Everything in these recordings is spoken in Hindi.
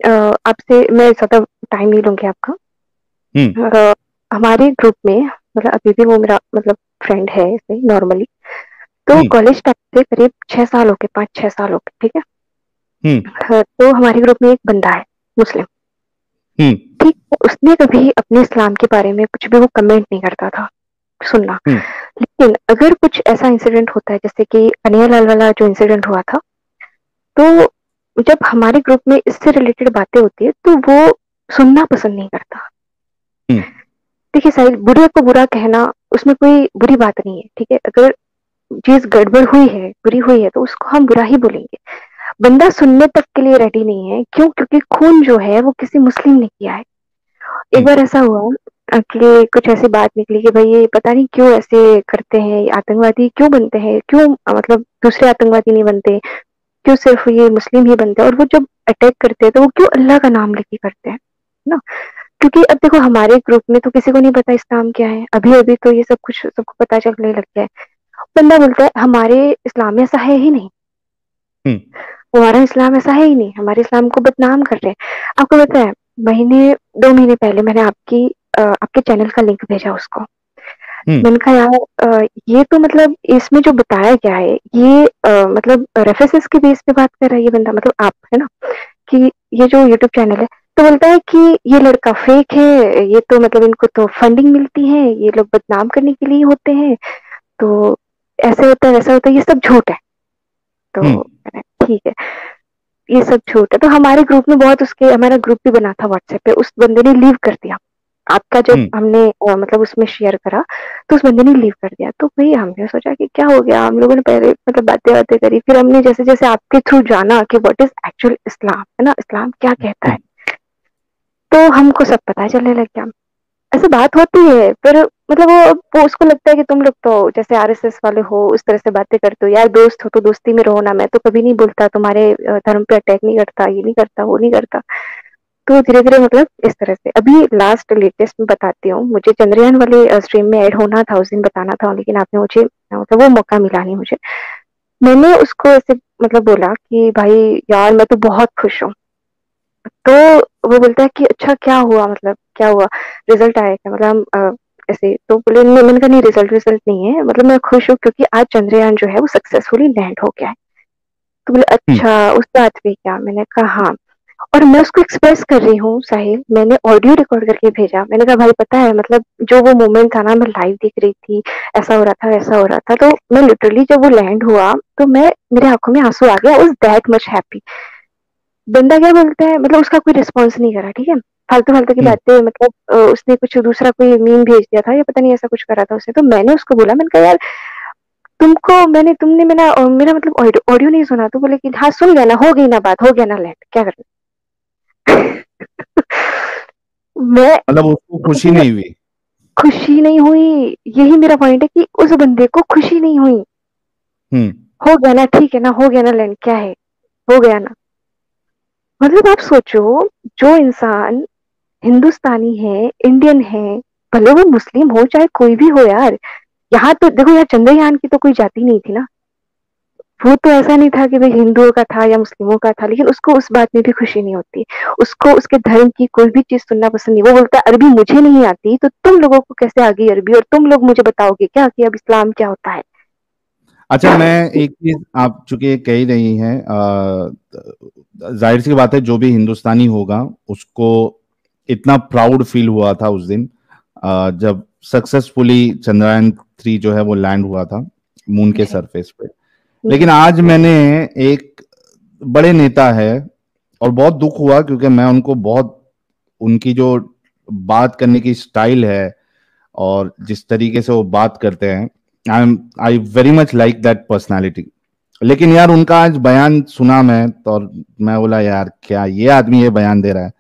आपसे मैं ज़्यादा टाइम नहीं लूँगी आपका। हमारे ग्रुप में मतलब अभी भी वो मेरा मतलब फ्रेंड है ऐसे नॉर्मली। तो कॉलेज टाइम से करीब 6 साल हो गए, 5-6 साल हो गए, ठीक है? तो हमारे ग्रुप में एक बंदा है मुस्लिम, ठीक है? उसने कभी अपने इस्लाम के बारे में कुछ भी वो कमेंट नहीं करता था, सुनना। लेकिन अगर कुछ ऐसा इंसिडेंट होता है जैसे कि कन्हैया लाल वाला जो इंसिडेंट हुआ था, तो जब हमारे ग्रुप में इससे रिलेटेड बातें होती है तो वो सुनना पसंद नहीं करता। देखिए साहिल, बुरे को बुरा कहना उसमें कोई बुरी बात नहीं है, ठीक है? अगर चीज गड़बड़ हुई है, बुरी हुई है, तो उसको हम बुरा ही बोलेंगे। बंदा सुनने तक के लिए रेडी नहीं है। क्यों? क्योंकि खून जो है वो किसी मुस्लिम ने किया है। एक बार ऐसा हुआ कि कुछ ऐसी बात निकली कि भाई ये पता नहीं क्यों ऐसे करते हैं, आतंकवादी क्यों बनते हैं, क्यों मतलब दूसरे आतंकवादी नहीं बनते, क्यों सिर्फ ये मुस्लिम ही बनते हैं, और वो जब अटैक करते हैं तो वो क्यों अल्लाह का नाम लेके करते हैं ना? क्योंकि अब देखो हमारे ग्रुप में तो किसी को नहीं पता इस्लाम क्या है, अभी अभी तो ये सब कुछ सबको पता चलने लग गया है। बंदा बोलता है हमारे इस्लाम में ऐसा है ही नहीं, हमारा इस्लाम ऐसा है ही नहीं, हमारे इस्लाम को बदनाम कर रहे हैं। आपको पता है, 2 महीने पहले मैंने आपके चैनल का लिंक भेजा उसको। मैंने कहा यार ये तो मतलब इसमें जो बताया गया है ये मतलब रेफरेंसेस के बेस पे बात कर रहा है ये बंदा, मतलब आप है ना, कि ये जो यूट्यूब चैनल है। तो बोलता है कि ये लड़का फेक है, ये तो मतलब इनको तो फंडिंग मिलती है, ये लोग बदनाम करने के लिए होते हैं, तो ऐसे होता है वैसा होता है, ये सब झूठ है। तो ठीक है, ये सब झूठ है। तो हमारे ग्रुप में बहुत उसके हमारा ग्रुप भी बना था व्हाट्सएप पे, उस बंदे ने लीव कर दिया। आपका जब हमने मतलब उसमें शेयर करा तो उस बंदे ने लीव कर दिया। तो भाई हमने सोचा कि क्या हो गया, हम लोगों ने पहले मतलब बातें करी, फिर हमने जैसे जैसे आपके थ्रू जाना कि व्हाट इज एक्चुअल इस्लाम, है ना, इस्लाम क्या कहता है, तो हमको सब पता चलने लग गया। ऐसे बात होती है, फिर मतलब वो उसको लगता है कि तुम लोग तो जैसे आरएसएस वाले हो, उस तरह से बातें करते हो। यार दोस्त हो तो दोस्ती में रहो ना, मैं तो कभी नहीं बोलता तुम्हारे धर्म पे अटैक नहीं करता, ये नहीं करता, वो नहीं करता। तो धीरे धीरे मतलब इस तरह से अभी लास्ट लेटेस्ट में बताती हूँ। मुझे चंद्रयान वाले स्ट्रीम में ऐड होना था, उस दिन बताना था, लेकिन आपने मुझे मतलब वो मौका मिला नहीं मुझे। मैंने उसको ऐसे मतलब बोला कि भाई यार मैं तो बहुत खुश हूँ। तो वो बोलता है कि अच्छा क्या हुआ, मतलब क्या हुआ, रिजल्ट आया क्या, मतलब हम ऐसे। तो बोले मैंने कहा नहीं, रिजल्ट रिजल्ट नहीं है, मतलब मैं खुश हूँ क्योंकि आज चंद्रयान जो है वो सक्सेसफुली लैंड हो गया है। तो बोले अच्छा उस बात पे क्या, मैंने कहा हाँ। और मैं उसको एक्सप्रेस कर रही हूँ साहिल, मैंने ऑडियो रिकॉर्ड करके भेजा। मैंने कहा भाई पता है मतलब जो वो मोमेंट था ना, मैं लाइव देख रही थी, ऐसा हो रहा था वैसा हो रहा था, तो मैं लिटरली जब वो लैंड हुआ तो मैं मेरे आंखों में आंसू आ गया, उस दैट मच हैप्पी। बंदा क्या बोलता है, मतलब उसका कोई रिस्पॉन्स नहीं करा, ठीक है, फालतू फालतू की बातें, मतलब उसने कुछ दूसरा कोई मीम भेज दिया था या पता नहीं ऐसा कुछ करा था उसने। तो मैंने उसको बोला, मैंने कहा यार तुमने मेरा मतलब ऑडियो नहीं सुना? तो बोले कि हाँ सुन गया ना, हो गई ना बात, हो गया ना लैंड, क्या कर मैं मतलब उसको खुशी नहीं हुई? खुशी नहीं हुई, यही मेरा पॉइंट है कि उस बंदे को खुशी नहीं हुई। हो गया ना, ठीक है ना, हो गया ना लैंड, क्या है, हो गया ना। मतलब आप सोचो, जो इंसान हिंदुस्तानी है, इंडियन है, भले वो मुस्लिम हो चाहे कोई भी हो यार, यहाँ तो देखो यार चंद्रयान की तो कोई जाति नहीं थी ना, वो तो ऐसा नहीं था कि भाई हिंदुओं का था या मुस्लिमों का था, लेकिन उसको उस बात में भी खुशी नहीं होती। उसको उसके धर्म की कोई भी चीज सुनना पसंद नहीं। वो बोलता है अरबी मुझे नहीं आती तो तुम लोगों को कैसे आ गई अरबी, और तुम लोग मुझे बताओगे क्या कि अब इस्लाम क्या होता है। अच्छा, मैं एक चीज, आप चूंकि कह ही रही हैं, जाहिर सी बात है जो भी हिंदुस्तानी होगा उसको इतना प्राउड फील हुआ था उस दिन जब सक्सेसफुली चंद्रयान 3 जो है वो लैंड हुआ था मून के सरफेस पे। लेकिन आज मैंने एक बड़े नेता है, और बहुत दुख हुआ क्योंकि मैं उनको बहुत, उनकी जो बात करने की स्टाइल है और जिस तरीके से वो बात करते हैं, I very much like that personality. लेकिन यार उनका आज बयान सुना मैं तो, और मैं बोला यार क्या ये आदमी ये बयान दे रहा है।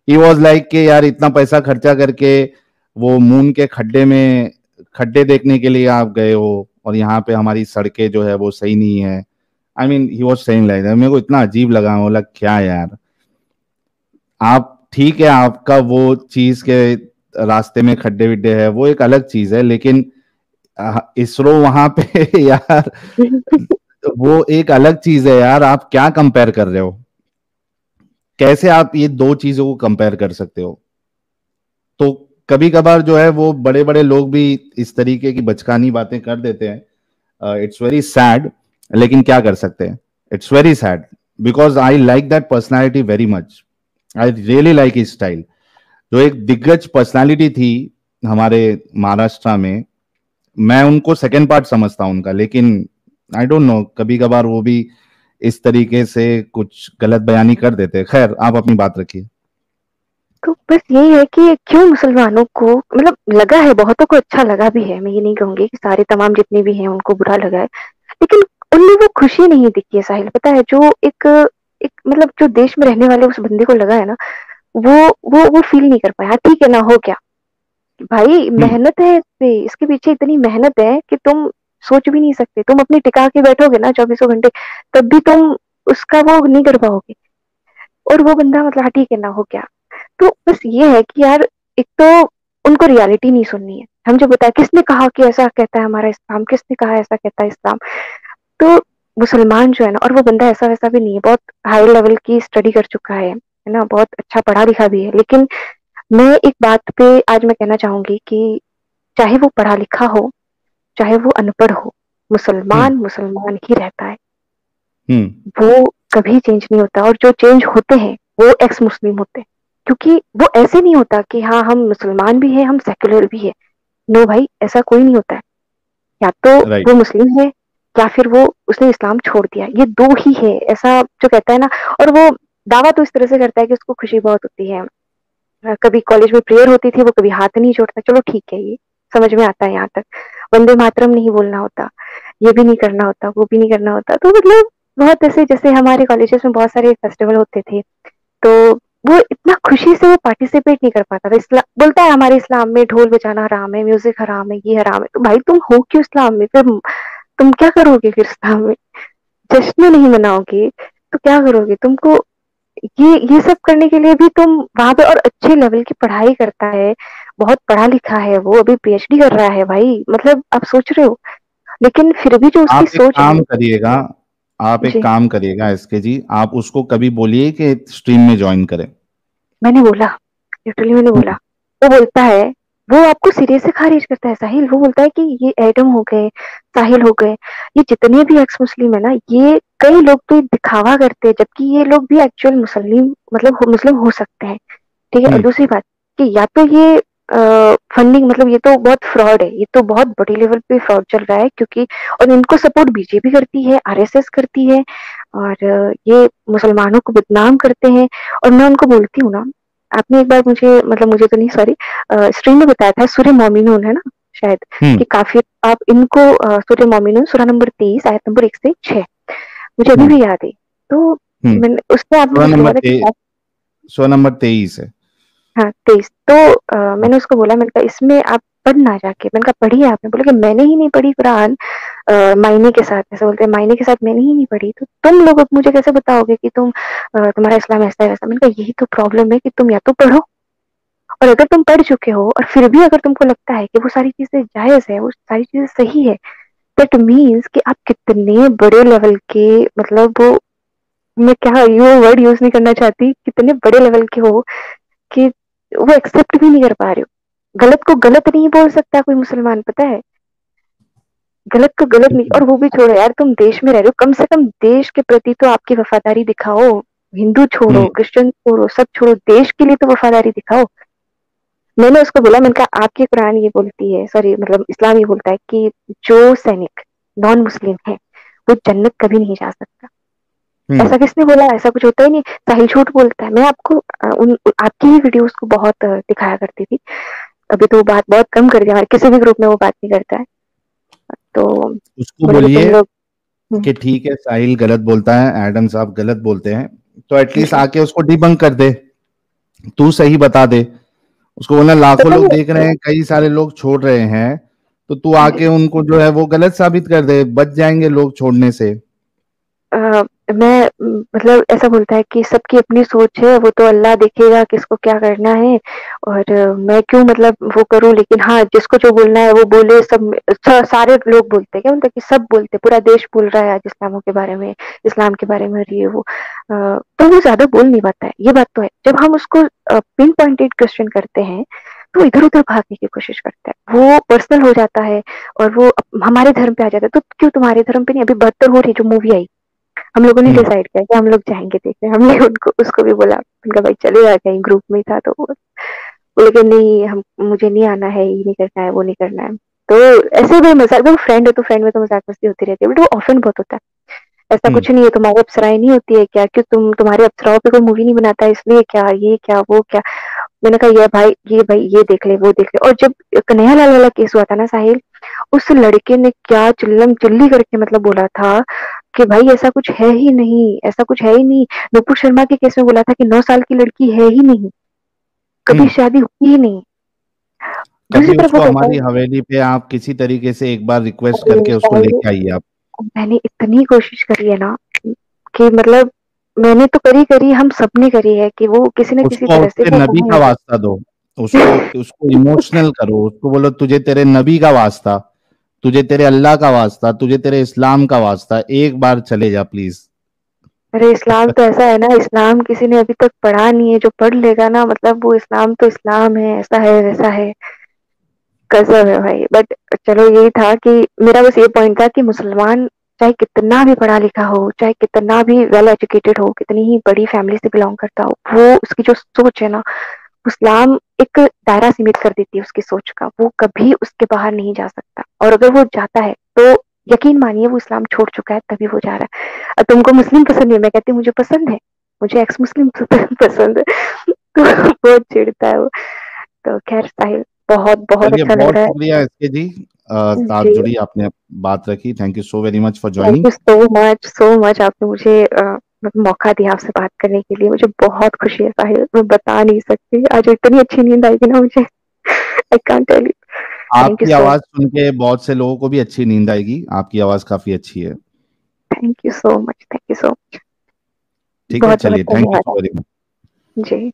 ही वॉज लाइक कि यार इतना पैसा खर्चा करके वो मून के खड्डे देखने के लिए आप गए हो, और यहाँ पे हमारी सड़कें जो है वो सही नहीं है। I mean he was saying like that. मेरे को इतना अजीब लगा, बोला क्या यार, आप ठीक है, आपका वो चीज के रास्ते में खड्डे विड्डे है वो एक अलग चीज है, लेकिन इसरो वहां पे यार वो एक अलग चीज है यार, आप क्या कंपेयर कर रहे हो? कैसे आप ये दो चीजों को कंपेयर कर सकते हो? तो कभी कभार जो है वो बड़े बड़े लोग भी इस तरीके की बचकानी बातें कर देते हैं। इट्स वेरी सैड, लेकिन क्या कर सकते हैं? It's very sad because I like that personality very much. I really like his style. जो एक दिग्गज पर्सनालिटी थी हमारे महाराष्ट्र में, मैं उनको सेकेंड पार्ट समझता हूं उनका, लेकिन आई डोंट नो, कभी कभार वो भी इस तरीके से कुछ गलत बयानी कर देते। खैर, आप अपनी बात रखिए। तो बस यही है कि क्यों मुसलमानों को, मतलब लगा है, बहुतों को अच्छा लगा भी है, मैं ये नहीं कहूंगी कि सारे तमाम जितने भी हैं उनको बुरा लगा है, लेकिन उनमें वो खुशी नहीं दिखी है साहिल, पता है, जो एक एक मतलब जो देश में रहने वाले उस बंदे को लगा है ना, वो फील नहीं कर पाया। ठीक है ना, हो क्या भाई, मेहनत है इससे, इसके पीछे इतनी मेहनत है कि तुम सोच भी नहीं सकते। तुम अपनी टिका के बैठोगे ना 24 घंटे, तब भी तुम उसका वो नहीं कर पाओगे। और वो बंदा मतलब हाँ ठीक है ना, हो क्या। तो बस ये है कि यार, एक तो उनको रियलिटी नहीं सुननी है। हम जो बताया, किसने कहा कि ऐसा कहता है हमारा इस्लाम, किसने कहा ऐसा कहता है इस्लाम। तो मुसलमान जो है ना, और वो बंदा ऐसा वैसा भी नहीं है, बहुत हाई लेवल की स्टडी कर चुका है ना, बहुत अच्छा पढ़ा लिखा भी है। लेकिन मैं एक बात पे आज मैं कहना चाहूंगी कि चाहे वो पढ़ा लिखा हो, चाहे वो अनपढ़ हो, मुसलमान मुसलमान ही रहता है। वो कभी चेंज नहीं होता, और जो चेंज होते हैं वो एक्स मुस्लिम होते हैं। क्योंकि वो ऐसे नहीं होता कि हाँ हम मुसलमान भी हैं, हम सेक्युलर भी है। नो भाई, ऐसा कोई नहीं होता है। या तो राइट। वो मुस्लिम है, या फिर वो उसने इस्लाम छोड़ दिया, ये दो ही है। ऐसा जो कहता है ना, और वो दावा तो इस तरह से करता है कि उसको खुशी बहुत होती है। कभी कॉलेज में प्रेयर होती थी, वो कभी हाथ नहीं जोड़ता। चलो ठीक है, ये समझ में आता है यहाँ तक। वंदे मातरम नहीं बोलना होता, ये भी नहीं करना होता, वो भी नहीं करना होता। तो मतलब बहुत ऐसे, जैसे हमारे कॉलेजेस में बहुत सारे फेस्टिवल होते थे, तो वो इतना खुशी से वो पार्टिसिपेट नहीं कर पाता था। इस्लाम बोलता है हमारे इस्लाम में ढोल बजाना हराम है, म्यूजिक हराम है, ये हराम है। तो भाई तुम हो क्यों इस्लाम में? फिर तुम क्या करोगे फिर इस्लाम में? जश्न नहीं मनाओगे तो क्या करोगे? तुमको ये सब करने के लिए भी तुम वहां पे, और अच्छे लेवल की पढ़ाई करता है, बहुत पढ़ा लिखा है, वो अभी पीएचडी कर रहा है भाई, मतलब आप सोच रहे हो। लेकिन फिर भी जो उसकी आप एक सोच काम है। करिएगा, आप एक जी, काम करिएगा एसके जी, आप उसको कभी बोलिए कि स्ट्रीम में ज्वाइन करे। मैंने बोला, लिटरली मैंने बोला। हम्म। वो बोलता है, वो आपको सिरे से खारिज करता है साहिल। वो बोलता है कि ये एडम हो गए, साहिल हो गए, ये जितने भी एक्स मुस्लिम है ना, ये कई लोग तो ये दिखावा करते हैं, जबकि ये लोग भी एक्चुअल मुस्लिम, मतलब मुस्लिम हो सकते हैं। ठीक है। और हम्म। दूसरी बात कि या तो ये फंडिंग, मतलब ये तो बहुत फ्रॉड है, ये तो बहुत बड़ी लेवल पे फ्रॉड चल रहा है। क्योंकि और इनको सपोर्ट बीजेपी करती है, आरएसएस करती है, और ये मुसलमानों को बदनाम करते हैं। और मैं उनको बोलती हूँ ना, आपने एक बार मुझे, मतलब मुझे तो नहीं, सॉरी, स्ट्रीम में बताया था, सूर्य मोमिनून है ना शायद, हम्म। कि काफी आप इनको सूर्य मोमिनून सूरा नंबर 23 आयत नंबर 1 से 6, मुझे अभी हम्म। भी याद है। तो हम्म। मैंने उसमें आपने सो कुछ नंबर बोला था कि, 23 है। हाँ 23। तो मैंने उसको बोला, मैंने कहा इसमें आप पढ़ना जाके। मैंने कहा पढ़ी है आपने? बोले कि मैंने ही नहीं पढ़ी कुरान मायने के साथ। ऐसा बोलते हैं, मायने के साथ मैंने ही नहीं पढ़ी, तो तुम लोग अब मुझे कैसे बताओगे कि तुम तुम्हारा इस्लाम ऐसा है वैसा। मैंने कहा यही तो प्रॉब्लम है कि तुम या तो पढ़ो, और अगर तुम पढ़ चुके हो और फिर भी अगर तुमको लगता है कि वो सारी चीजें जायज है, वो सारी चीजें सही है, दैट मीन्स कि आप कितने बड़े लेवल के, मतलब वो, मैं क्या ये वर्ड यूज नहीं करना चाहती, कितने बड़े लेवल के हो कि वो एक्सेप्ट भी नहीं कर पा रहे हो। गलत को गलत नहीं बोल सकता कोई मुसलमान, पता है, गलत को गलत नहीं। और वो भी छोड़ो यार, तुम देश में रह रहे हो, कम से कम देश के प्रति तो आपकी वफादारी दिखाओ। हिंदू छोड़ो, हम्म। क्रिश्चियन छोड़ो, सब छोड़ो, देश के लिए तो वफादारी दिखाओ। मैंने उसको बोला, मैंने कहा आपकी कुरान ये बोलती है, सॉरी मतलब इस्लाम ये बोलता है कि जो सैनिक नॉन मुस्लिम है वो जन्नत कभी नहीं जा सकता। हम्म। ऐसा किसने बोला? ऐसा कुछ होता ही नहीं। साहिल झूठ बोलता है। मैं आपको आपकी ही वीडियोस को बहुत दिखाया करती थी। अभी तो वो बात बहुत कम कर दिया, हमारे किसी भी ग्रुप में वो बात नहीं करता है। तो उसको बोले कि तुम बोलिए लोग कि ठीक है, साहिल गलत बोलता है, एडम साहब गलत बोलते हैं, तो एटलीस्ट जी, आके उसको डिबंक कर दे, तू सही बता दे। उसको बोलना लाखों पता लोग है। देख रहे हैं, कई सारे लोग छोड़ रहे हैं, तो तू जी, आके उनको जो है वो गलत साबित कर दे, बच जाएंगे लोग छोड़ने से। मैं मतलब ऐसा बोलता है कि सबकी अपनी सोच है, वो तो अल्लाह देखेगा किसको क्या करना है, और मैं क्यों मतलब वो करूँ, लेकिन हाँ जिसको जो बोलना है वो बोले। सब सारे लोग बोलते हैं, क्या बोलते हैं कि सब बोलते, पूरा देश बोल रहा है आज इस्लामों के बारे में, इस्लाम के बारे में, और ये वो तो वो ज्यादा बोल नहीं पाता है। ये बात तो है, जब हम उसको पिन पॉइंटेड क्वेश्चन करते हैं तो इधर उधर भागने की कोशिश करता है, वो पर्सनल हो जाता है, और वो हमारे धर्म पे आ जाता है। तो क्यों तुम्हारे धर्म पे नहीं? अभी बदतर हो रही जो मूवी आई, हम लोगों ने डिसाइड किया कि हम लोग जाएंगे देखने। हमने उनको उसको भी बोला, उनका भाई चलेगा, कहीं ग्रुप में था तो वो बोले कि नहीं, हम मुझे नहीं आना है, ये नहीं करना है, वो नहीं करना है। तो ऐसे भी मजाक, तो फ्रेंड है तो फ्रेंड में तो मजाक मस्ती होती रहती है, बट वो ऑफन बहुत होता है। ऐसा कुछ नहीं है, तुम्हारी अप्सराएं नहीं होती है क्या? क्यों तुम्हारे अप्सराओं पे कोई मूवी नहीं बनाता, इसलिए क्या, ये क्या, वो क्या? मैंने कहा ये भाई ये देख ले, वो देख ले। और जब कन्हैया लाल वाला केस हुआ था ना साहिल, उस लड़के ने क्या चिल्लम चिल्ली करके मतलब बोला था कि भाई ऐसा कुछ है ही नहीं, ऐसा कुछ है ही नहीं। नुपुर शर्मा के केस में बोला था कि 9 साल की लड़की है ही नहीं, कभी शादी हुई ही नहीं। दूसरी कभी तरफ वो उसको कहता हमारी है, हवेली पे आप किसी तरीके से एक बार रिक्वेस्ट अरे करके उसको भाई, लेके आइए आप। मैंने इतनी कोशिश करी है ना कि मतलब मैंने तो करी, हम सबने करी है कि वो किसी न किसी उसको तरह से उसके वो नबी वहां का आ जाए। वास्ता दो, उसको उसको इमोशनल करो, उसको बोलो तुझे तेरे नबी का वास्ता, तुझे तेरे अल्लाह का वास्ता, तुझे तेरे इस्लाम का वास्ता, एक बार चले जा प्लीज। अरे इस्लाम तो ऐसा है ना, इस्लाम किसी ने अभी तक पढ़ा नहीं है, जो पढ़ लेगा ना मतलब वो इस्लाम तो इस्लाम है, ऐसा है वैसा है। गजब है भाई। बट चलो यही था कि मेरा बस ये पॉइंट था कि मुसलमान चाहे कितना भी पढ़ा लिखा हो, चाहे कितना भी वेल एजुकेटेड हो, कितनी ही बड़ी फैमिली से बिलोंग करता हो, वो उसकी जो सोच है ना, इस्लाम एक दायरा सीमित कर देती है उसकी सोच का, वो कभी उसके बाहर नहीं जा सकता। और अगर वो जाता है तो यकीन मानिए वो इस्लाम छोड़ चुका है, तभी वो जा रहा है। तुमको मुस्लिम पसंद है, मैं कहती हूँ मुझे पसंद है, मुझे एक्स मुस्लिम पसंद है। तो बहुत चिढ़ता है वो। तो खैर साहिल, बहुत बहुत चलिए, अच्छा लग बहुत रहा है। शुक्रिया इसके जी, साथ जी, जुड़ी आपने बात रखी। Thank you so very much for thank joining. You so much, so much. आपने मुझे मौका दिया आपसे बात करने के लिए, मुझे बहुत खुशी है साहिल, मैं बता नहीं सकती। आज इतनी अच्छी नींद आएगी ना मुझे, I can't tell you. Thank you आपकी सो आवाज सुन के बहुत से लोगों को भी अच्छी नींद आएगी, आपकी आवाज काफी अच्छी है। Thank you so much, thank you so much. ठीक है, बहुत बहुत चलिए, थैंक यू धन्यवाद सो वेरी मच। जी।